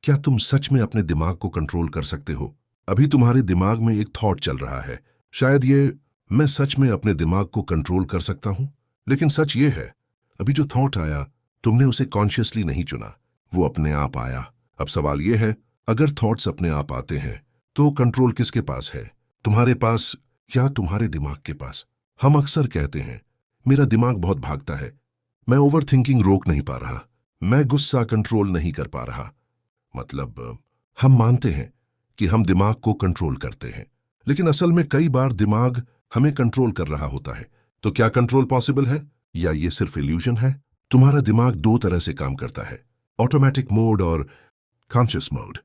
क्या तुम सच में अपने दिमाग को कंट्रोल कर सकते हो? अभी तुम्हारे दिमाग में एक थॉट चल रहा है, शायद ये, मैं सच में अपने दिमाग को कंट्रोल कर सकता हूं। लेकिन सच ये है, अभी जो थॉट आया, तुमने उसे कॉन्शियसली नहीं चुना, वो अपने आप आया। अब सवाल ये है, अगर थॉट्स अपने आप आते हैं तो कंट्रोल किसके पास है? तुम्हारे पास या तुम्हारे दिमाग के पास? हम अक्सर कहते हैं, मेरा दिमाग बहुत भागता है, मैं ओवर थिंकिंग रोक नहीं पा रहा, मैं गुस्सा कंट्रोल नहीं कर पा रहा। मतलब हम मानते हैं कि हम दिमाग को कंट्रोल करते हैं, लेकिन असल में कई बार दिमाग हमें कंट्रोल कर रहा होता है। तो क्या कंट्रोल पॉसिबल है या ये सिर्फ इल्यूजन है? तुम्हारा दिमाग दो तरह से काम करता है, ऑटोमेटिक मोड और कॉन्शियस मोड।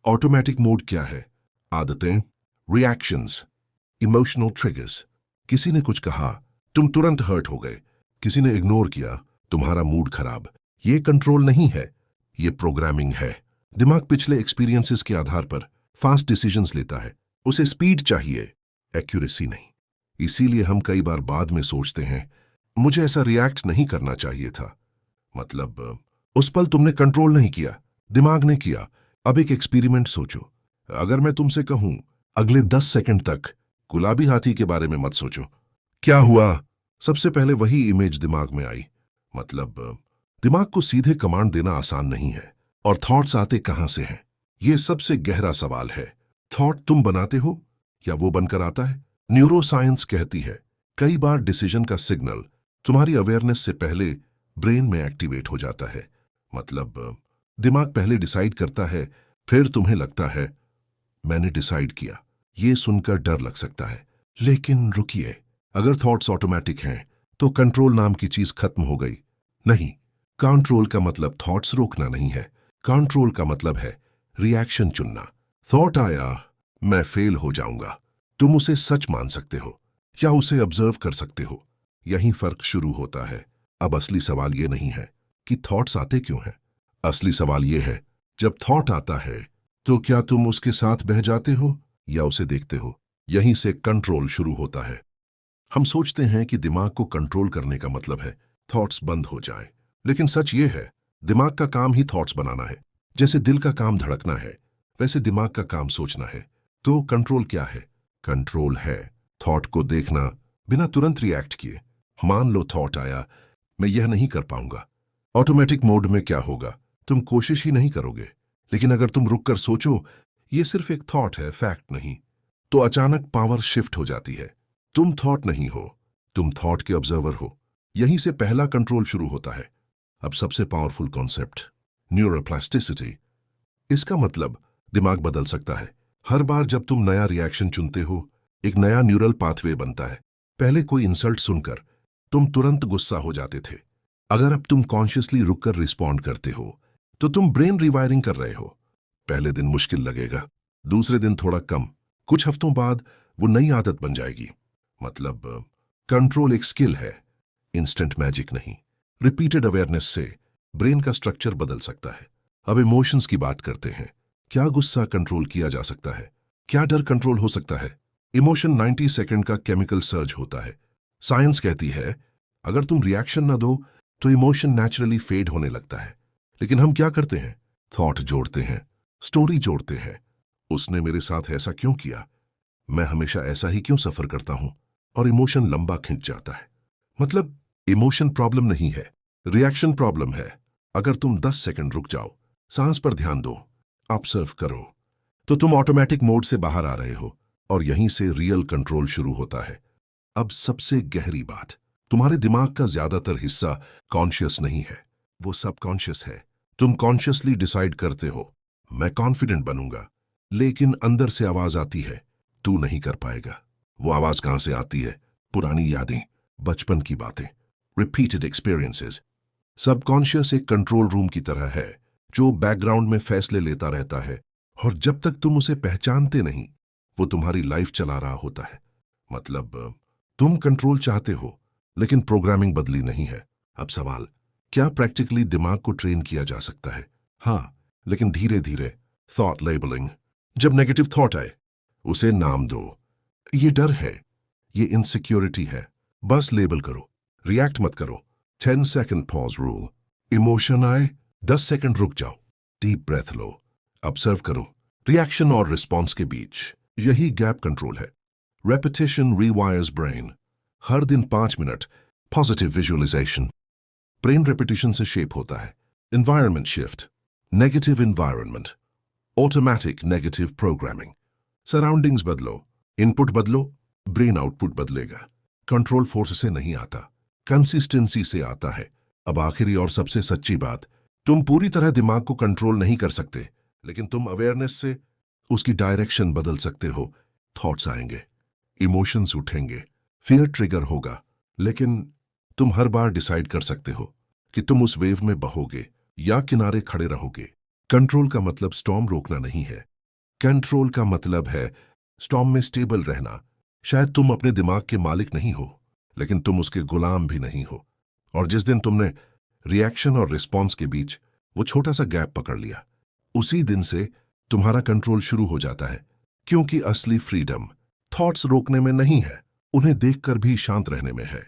ऑटोमेटिक मोड क्या है? आदतें, रिएक्शंस, इमोशनल ट्रिगर्स। किसी ने कुछ कहा, तुम तुरंत हर्ट हो गए। किसी ने इग्नोर किया, तुम्हारा मूड खराब। ये कंट्रोल नहीं है, ये प्रोग्रामिंग है। दिमाग पिछले एक्सपीरियंसेस के आधार पर फास्ट डिसीजंस लेता है। उसे स्पीड चाहिए, एक्यूरेसी नहीं। इसीलिए हम कई बार बाद में सोचते हैं, मुझे ऐसा रिएक्ट नहीं करना चाहिए था। मतलब उस पल तुमने कंट्रोल नहीं किया, दिमाग ने किया। अब एक एक्सपेरिमेंट सोचो, अगर मैं तुमसे कहूं अगले 10 सेकंड तक गुलाबी हाथी के बारे में मत सोचो, क्या हुआ? सबसे पहले वही इमेज दिमाग में आई। मतलब दिमाग को सीधे कमांड देना आसान नहीं है। और थॉट्स आते कहां से हैं? ये सबसे गहरा सवाल है। थॉट तुम बनाते हो या वो बनकर आता है? न्यूरो साइंस कहती है, कई बार डिसीजन का सिग्नल तुम्हारी अवेयरनेस से पहले ब्रेन में एक्टिवेट हो जाता है। मतलब दिमाग पहले डिसाइड करता है, फिर तुम्हें लगता है मैंने डिसाइड किया। ये सुनकर डर लग सकता है, लेकिन रुकिए, अगर थॉट्स ऑटोमेटिक हैं तो कंट्रोल नाम की चीज खत्म हो गई? नहीं, कंट्रोल का मतलब थॉट्स रोकना नहीं है। कंट्रोल का मतलब है रिएक्शन चुनना। थॉट आया, मैं फेल हो जाऊंगा, तुम उसे सच मान सकते हो या उसे ऑब्जर्व कर सकते हो। यहीं फर्क शुरू होता है। अब असली सवाल ये नहीं है कि थॉट्स आते क्यों हैं। असली सवाल ये है, जब थॉट आता है तो क्या तुम उसके साथ बह जाते हो या उसे देखते हो? यहीं से कंट्रोल शुरू होता है। हम सोचते हैं कि दिमाग को कंट्रोल करने का मतलब है थॉट्स बंद हो जाए, लेकिन सच ये है, दिमाग का काम ही थॉट्स बनाना है। जैसे दिल का काम धड़कना है, वैसे दिमाग का काम सोचना है। तो कंट्रोल क्या है? कंट्रोल है थॉट को देखना बिना तुरंत रिएक्ट किए। मान लो थॉट आया, मैं यह नहीं कर पाऊंगा। ऑटोमेटिक मोड में क्या होगा? तुम कोशिश ही नहीं करोगे। लेकिन अगर तुम रुककर सोचो, ये सिर्फ एक थॉट है, फैक्ट नहीं, तो अचानक पावर शिफ्ट हो जाती है। तुम थॉट नहीं हो, तुम थॉट के ऑब्जर्वर हो। यहीं से पहला कंट्रोल शुरू होता है। अब सबसे पावरफुल कॉन्सेप्ट, न्यूरोप्लास्टिसिटी। इसका मतलब दिमाग बदल सकता है। हर बार जब तुम नया रिएक्शन चुनते हो, एक नया न्यूरल पाथवे बनता है। पहले कोई इंसल्ट सुनकर तुम तुरंत गुस्सा हो जाते थे। अगर अब तुम कॉन्शियसली रुककर रिस्पॉन्ड करते हो तो तुम ब्रेन रिवायरिंग कर रहे हो। पहले दिन मुश्किल लगेगा, दूसरे दिन थोड़ा कम, कुछ हफ्तों बाद वो नई आदत बन जाएगी। मतलब कंट्रोल एक स्किल है, इंस्टेंट मैजिक नहीं। रिपीटेड अवेयरनेस से ब्रेन का स्ट्रक्चर बदल सकता है। अब इमोशंस की बात करते हैं। क्या गुस्सा कंट्रोल किया जा सकता है? क्या डर कंट्रोल हो सकता है? इमोशन 90 सेकंड का केमिकल सर्ज होता है। साइंस कहती है, अगर तुम रिएक्शन न दो तो इमोशन नेचुरली फेड होने लगता है। लेकिन हम क्या करते हैं? थॉट जोड़ते हैं, स्टोरी जोड़ते हैं। उसने मेरे साथ ऐसा क्यों किया, मैं हमेशा ऐसा ही क्यों सफर करता हूं, और इमोशन लंबा खिंच जाता है। मतलब इमोशन प्रॉब्लम नहीं है, रिएक्शन प्रॉब्लम है। अगर तुम 10 सेकंड रुक जाओ, सांस पर ध्यान दो, ऑब्जर्व करो, तो तुम ऑटोमेटिक मोड से बाहर आ रहे हो और यहीं से रियल कंट्रोल शुरू होता है। अब सबसे गहरी बात, तुम्हारे दिमाग का ज्यादातर हिस्सा कॉन्शियस नहीं है, वो सबकॉन्शियस है। तुम कॉन्शियसली डिसाइड करते हो, मैं कॉन्फिडेंट बनूंगा, लेकिन अंदर से आवाज आती है, तू नहीं कर पाएगा। वो आवाज कहां से आती है? पुरानी यादें, बचपन की बातें, रिपीटेड एक्सपीरियंसेस। सबकॉन्शियस एक कंट्रोल रूम की तरह है जो बैकग्राउंड में फैसले लेता रहता है, और जब तक तुम उसे पहचानते नहीं, वो तुम्हारी लाइफ चला रहा होता है। मतलब तुम कंट्रोल चाहते हो, लेकिन प्रोग्रामिंग बदली नहीं है। अब सवाल, क्या प्रैक्टिकली दिमाग को ट्रेन किया जा सकता है? हाँ, लेकिन धीरे धीरे। Thought labelling. जब नेगेटिव थॉट आए, उसे नाम दो। ये डर है, ये इनसिक्योरिटी है, बस लेबल करो, रिएक्ट मत करो। 10 सेकंड पॉज रूल। इमोशन आए, 10 सेकंड रुक जाओ, डीप ब्रेथ लो, ऑब्जर्व करो रिएक्शन और रिस्पॉन्स के बीच। यही गैप कंट्रोल है। Repetition rewires brain. हर दिन 5 minute positive visualisation. Brain repetition से शेप होता है। Environment shift, negative environment, automatic negative programming. Surroundings बदलो, इनपुट बदलो, ब्रेन आउटपुट बदलेगा। कंट्रोल फोर्स से नहीं आता, कंसिस्टेंसी से आता है। अब आखिरी और सबसे सच्ची बात, तुम पूरी तरह दिमाग को कंट्रोल नहीं कर सकते, लेकिन तुम अवेयरनेस से उसकी डायरेक्शन बदल सकते हो। थॉट्स आएंगे, इमोशंस उठेंगे, फियर ट्रिगर होगा, लेकिन तुम हर बार डिसाइड कर सकते हो कि तुम उस वेव में बहोगे या किनारे खड़े रहोगे। कंट्रोल का मतलब स्टॉर्म रोकना नहीं है। कंट्रोल का मतलब है स्टॉर्म में स्टेबल रहना। शायद तुम अपने दिमाग के मालिक नहीं हो, लेकिन तुम उसके गुलाम भी नहीं हो। और जिस दिन तुमने रिएक्शन और रिस्पॉन्स के बीच वो छोटा सा गैप पकड़ लिया, उसी दिन से तुम्हारा कंट्रोल शुरू हो जाता है। क्योंकि असली फ्रीडम थॉट्स रोकने में नहीं है, उन्हें देखकर भी शांत रहने में है।